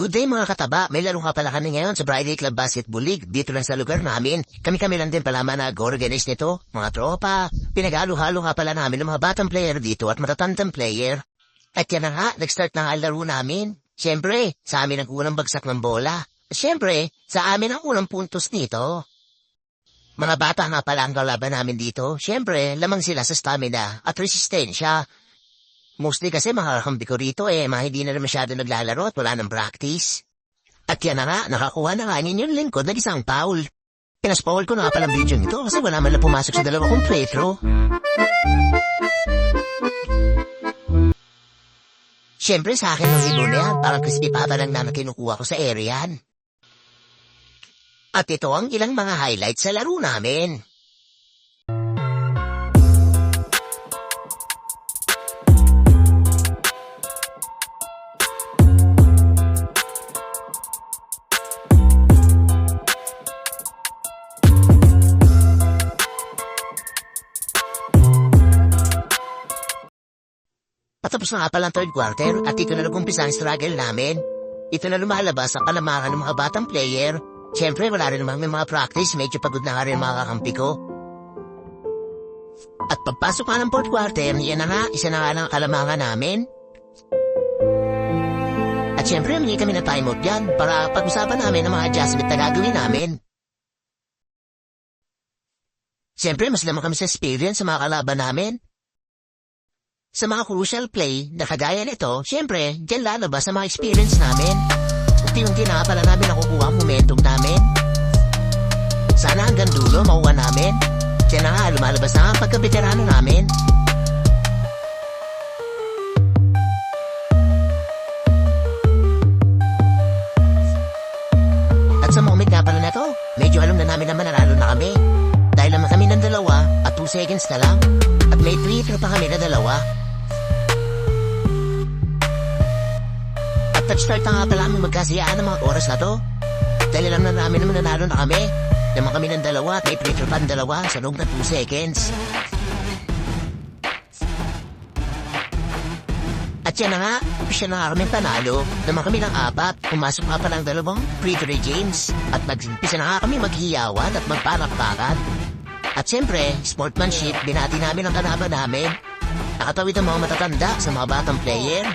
Good day mga kataba, may laro nga pala kami ngayon sa Friday Club Basketball League dito lang sa lugar namin. Kami lang din pala nag-organize nito, mga tropa. Pinag-halo-halo nga pala namin ng mga batang player dito at matatandang player. At yan na nga, nag-start na nga ang laro namin. Siyempre, sa amin ang unang bagsak ng bola. Siyempre, sa amin ang unang puntos nito. Mga bata nga pala ang kalaban namin dito. Siyempre, lamang sila sa stamina at resistensya. Mostly kasi mga kakampi ko rito mga hindi na masyado naglalaro at wala ng practice. At yan na nga, nakakuha na nga ninyo yung lingkod ng isang foul. Pinaspoil ko na nga palang video nito kasi wala man lang pumasok sa dalawa kong free throw. Siyempre sa akin ang libro na yan, parang crispy pata lang na kinukuha ko sa area. At ito ang ilang mga highlights sa laro namin. Patapos na nga pala ang third quarter at ito na nag-umpisa ang struggle namin. Ito na lumalabas ang kalamakan ng mga batang player. Siyempre wala rin namang may mga practice, medyo pagod na nga rin mga kakampi ko. At pagpasok nga ng fourth quarter, yan na nga, isa na nga ng kalamakan namin. At siyempre hindi kami na timeout yan para pag-usapan namin ang mga adjustment na gagawin namin. Siyempre mas lamang kami sa experience sa mga kalaban namin. Sa mga crucial play na kagaya nito, siyempre, dyan lalabas ang mga experience namin. Unti-unti na pala namin nakukuha ang momentum namin. Sana hanggang dulo makuha namin. Dyan na nga, lumalabas na ang pagkabeterano namin. At sa moment nga pala na to, medyo alam na namin na mananalo na kami. Dahil naman kami ng dalawa at 2 seconds na lang. At may free throw pa kami na dalawa. Nag-start na nga pala kami magkasiyaan ng mga oras na to. Dahil lang na namin naman nanalo na kami. Naman kami ng dalawa at may free-throw pa ng dalawa sa loob na 2 seconds. At yan na nga, opisya na nga kami panalo. Naman kami ng 4, pumasok nga pala ang dalawang free-throw James. At nag-umpisa na nga kami maghiyawan at magpanak-pakan. At siyempre, sportsmanship, binati namin ang kalaban namin. Nakatawid ang mga matatanda sa mga batang player.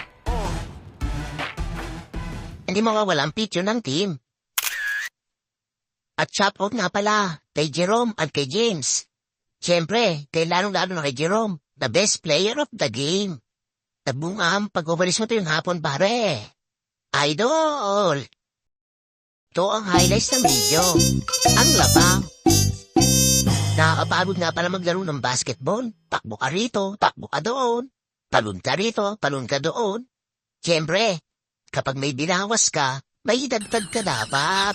Hindi mawawala ang picture ng team. At shoutout nga pala kay Jerome at kay James. Siyempre, kay lalong-lalo na kay Jerome, the best player of the game. Nagbunga ang pag-uwalis mo ito yung hapon pare. Idol! Ito ang highlights ng video. Ang labang. Nakakapagod nga pala maglaro ng basketball. Takbo ka rito, takbo ka doon. Talon ka rito, talon ka doon. Siyempre, kapag may binawas ka, may dagdag ka dapat.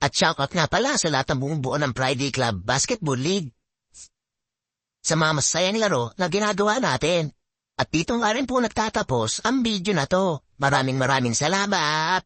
At shoutout nga pala sa lahat ng bumubuo ng Friday Club Basketball League. Sa mga masayang laro na ginagawa natin. At dito nga rin po nagtatapos ang video na to. Maraming salamat!